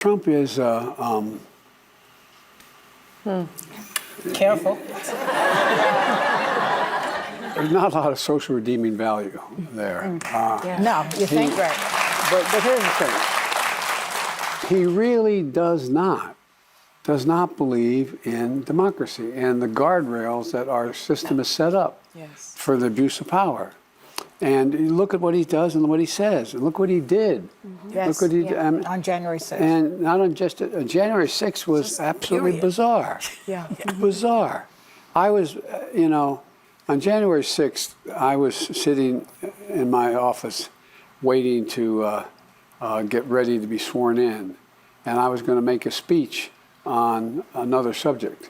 Trump is, Careful. there's not a lot of social redeeming value there. No, you think? Right. But here's the thing. He really does not believe in democracy and the guardrails that our system is set up for the abuse of power. And you look at what he does and what he says, and look what he did. Yes, look what he did. on January 6th. And not on just January 6th was absolutely bizarre. Yeah. Bizarre. I was, on January 6th, I was sitting in my office waiting to get ready to be sworn in. And I was going to make a speech on another subject.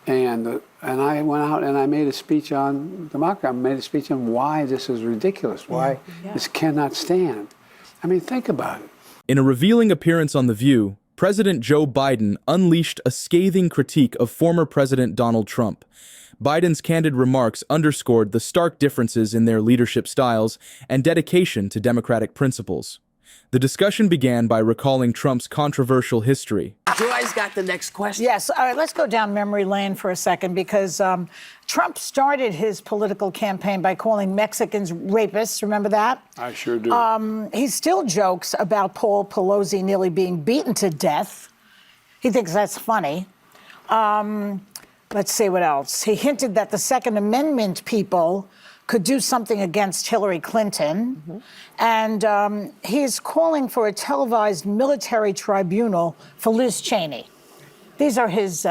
And I went out and I made a speech on democracy. I made a speech on why this is ridiculous, why this cannot stand. I mean, think about it. In a revealing appearance on The View, President Joe Biden unleashed a scathing critique of former President Donald Trump. Biden's candid remarks underscored the stark differences in their leadership styles and dedication to democratic principles. The discussion began by recalling Trump's controversial history. Joy's got the next question. Yes. All right, let's go down memory lane for a second, because Trump started his political campaign by calling Mexicans rapists. Remember that? I sure do. He still jokes about Paul Pelosi nearly being beaten to death. He thinks that's funny. Let's see what else. He hinted that the Second Amendment people could do something against Hillary Clinton. And he's calling for a televised military tribunal for Liz Cheney. These are his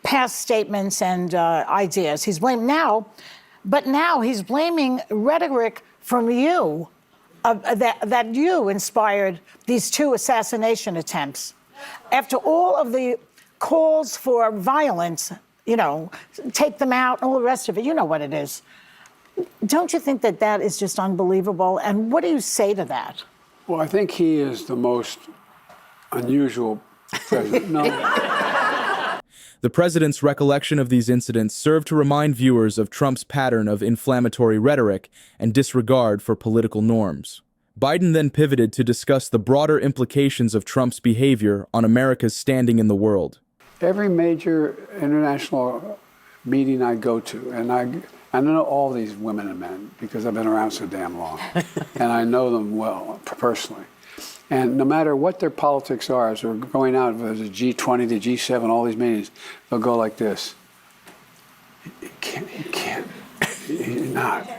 past statements and ideas. He's blamed now, but now he's blaming rhetoric from you, that you inspired these two assassination attempts. After all of the calls for violence, take them out, all the rest of it, you know what it is. Don't you think that that is just unbelievable? And what do you say to that? Well, I think he is the most unusual president. No. The president's recollection of these incidents served to remind viewers of Trump's pattern of inflammatory rhetoric and disregard for political norms. Biden then pivoted to discuss the broader implications of Trump's behavior on America's standing in the world. Every major international meeting I go to, and I know all these women and men because I've been around so damn long, and I know them well personally. And no matter what their politics are, as we're going out, whether it's G20, the G7, all these meetings, they'll go like this. You can't, you're not.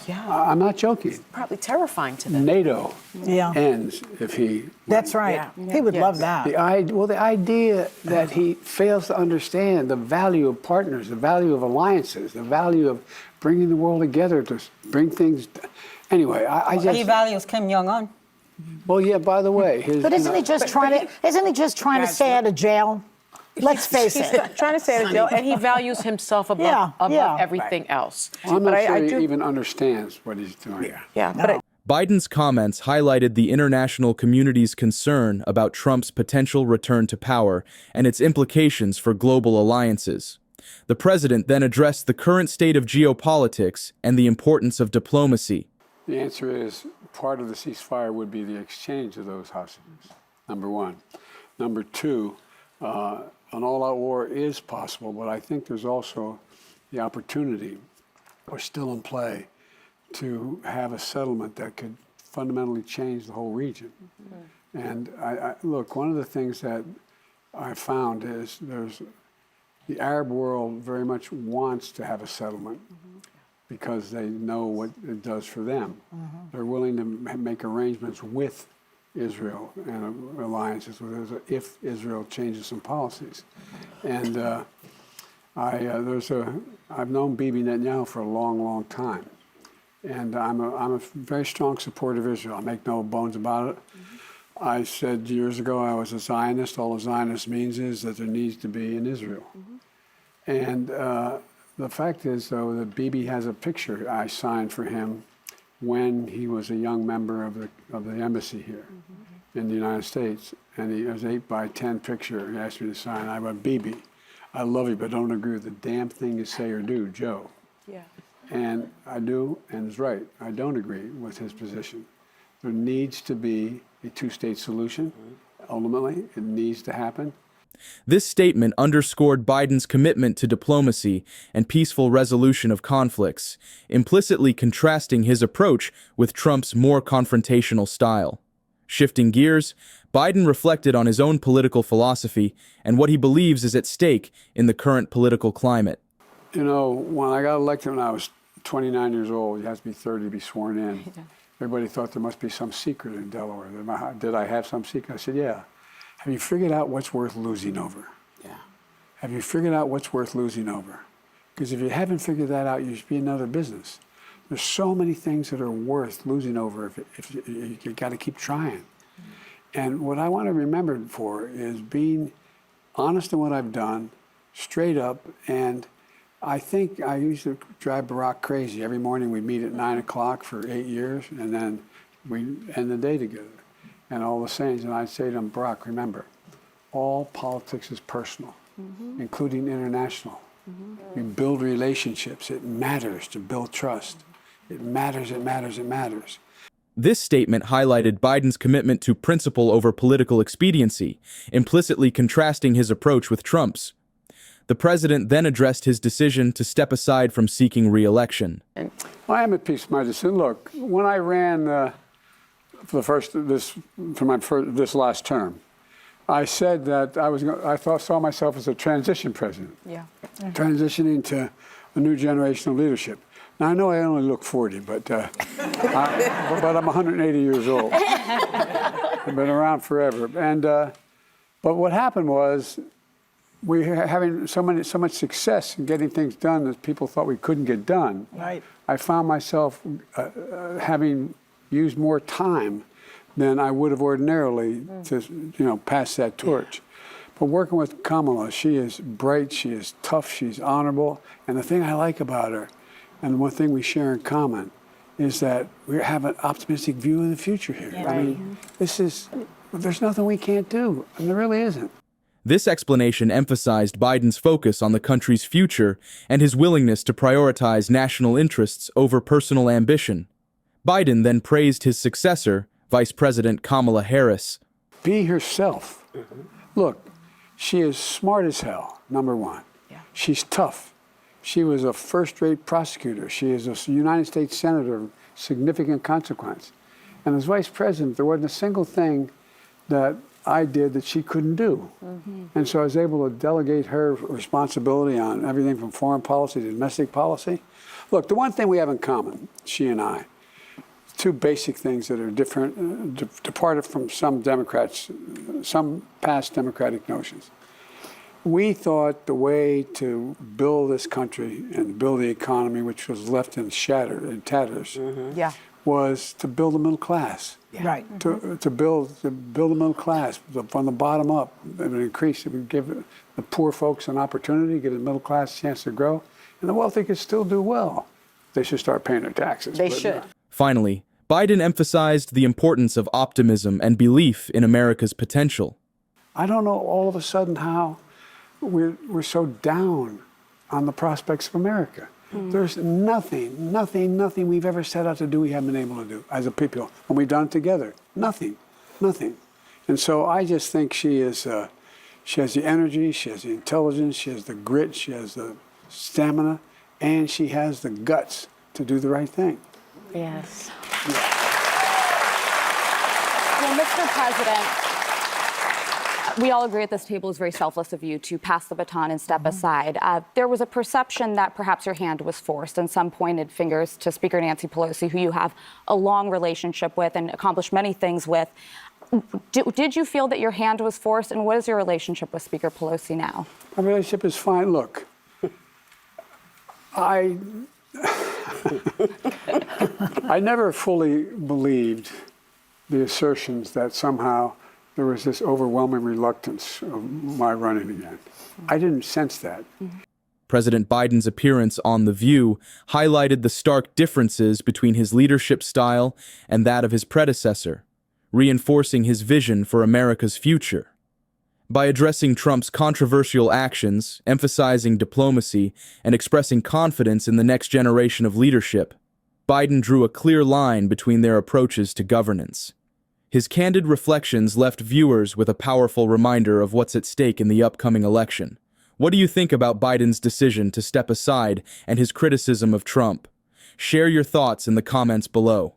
Yeah. I'm not joking. Probably terrifying to them. NATO ends if he... That's right. Yeah. He would love that. The idea that he fails to understand the value of partners, the value of alliances, the value of bringing the world together to bring things... Anyway, I just... He values Kim Jong-un. Well, yeah, by the way... But isn't he just trying to stay out of jail? Let's face it. He's trying to stay out of jail, and he values himself above everything else. Well, I'm not sure he even understands what he's doing. Biden's comments highlighted the international community's concern about Trump's potential return to power and its implications for global alliances. The president then addressed the current state of geopolitics and the importance of diplomacy. The answer is part of the ceasefire would be the exchange of those hostages, number one. Number two, an all-out war is possible, but I think there's also the opportunity, or still in play, to have a settlement that could fundamentally change the whole region. And look, one of the things that I found is the Arab world very much wants to have a settlement because they know what it does for them. They're willing to make arrangements with Israel and alliances with Israel if Israel changes some policies. And I've known Bibi Netanyahu for a long, long time. And I'm a very strong supporter of Israel. I make no bones about it. I said years ago I was a Zionist. All a Zionist means is that there needs to be an Israel. And the fact is, though, that Bibi has a picture I signed for him when he was a young member of the embassy here in the United States. And it was an 8x10 picture he asked me to sign. I went, Bibi, I love you, but don't agree with the damn thing you say or do, Joe. Yeah. And I do, and it's right. I don't agree with his position. There needs to be a two-state solution. ultimately it needs to happen. This statement underscored Biden's commitment to diplomacy and peaceful resolution of conflicts, implicitly contrasting his approach with Trump's more confrontational style. Shifting gears, Biden reflected on his own political philosophy and what he believes is at stake in the current political climate. You know, when I got elected when I was 29 years old, you have to be 30 to be sworn in. Yeah. Everybody thought there must be some secret in Delaware. Did I have some secret? I said, yeah. Have you figured out what's worth losing over? Yeah. Have you figured out what's worth losing over? Because if you haven't figured that out, you should be in another business. There's so many things that are worth losing over if you got to keep trying. And what I want to remember for is being honest in what I've done, straight up. And I think I used to drive Barack crazy. Every morning we'd meet at 9 o'clock for 8 years, and then we'd end the day together. And all the sayings, and I'd say to him, Barack, remember, all politics is personal, including international. You build relationships. It matters to build trust. It matters, it matters, it matters. This statement highlighted Biden's commitment to principle over political expediency, implicitly contrasting his approach with Trump's. The president then addressed his decision to step aside from seeking re-election. I am at peace with my decision. Look, when I ran this last term, I said that saw myself as a transition president. Yeah. Transitioning to a new generation of leadership. Now I know I only look 40, but I'm 180 years old. I've been around forever, and but what happened was we were having so much success in getting things done that people thought we couldn't get done. Right. I found myself having used more time than I would have ordinarily to pass that torch. But working with Kamala, she is bright, she is tough, she's honorable, and the thing I like about her, and one thing we share in common, is that we have an optimistic view of the future here. Yeah, I mean, there's nothing we can't do, and there really isn't. This explanation emphasized Biden's focus on the country's future and his willingness to prioritize national interests over personal ambition. Biden then praised his successor, Vice President Kamala Harris. Be herself. Look, she is smart as hell, number one. Yeah. She's tough. She was a first-rate prosecutor. She is a United States Senator of significant consequence. And as Vice President, there wasn't a single thing that I did that she couldn't do. And so I was able to delegate her responsibility on everything from foreign policy to domestic policy. Look, the one thing we have in common, she and I, two basic things that are different, departed from some Democrats, some past Democratic notions. We thought the way to build this country and build the economy, which was left in tatters, was to build a middle class. Yeah. Right. To build a middle class from the bottom up. It would increase. It would give the poor folks an opportunity, give the middle class a chance to grow, and the wealthy could still do well. They should start paying their taxes. They should. Finally, Biden emphasized the importance of optimism and belief in America's potential. I don't know all of a sudden how we're so down on the prospects of America. There's nothing we've ever set out to do we haven't been able to do as a people. When we've done it together, nothing. And so I just think she has the energy, she has the intelligence, she has the grit, she has the stamina, and she has the guts to do the right thing. Yes. Well, Mr. President, we all agree at this table it's very selfless of you to pass the baton and step aside. There was a perception that perhaps your hand was forced, and some pointed fingers to Speaker Nancy Pelosi, who you have a long relationship with and accomplished many things with. Did you feel that your hand was forced, and what is your relationship with Speaker Pelosi now? My relationship is fine. Look, I never fully believed the assertions that somehow there was this overwhelming reluctance of my running again. I didn't sense that. President Biden's appearance on The View highlighted the stark differences between his leadership style and that of his predecessor, reinforcing his vision for America's future. By addressing Trump's controversial actions, emphasizing diplomacy, and expressing confidence in the next generation of leadership, Biden drew a clear line between their approaches to governance. His candid reflections left viewers with a powerful reminder of what's at stake in the upcoming election. What do you think about Biden's decision to step aside and his criticism of Trump? Share your thoughts in the comments below.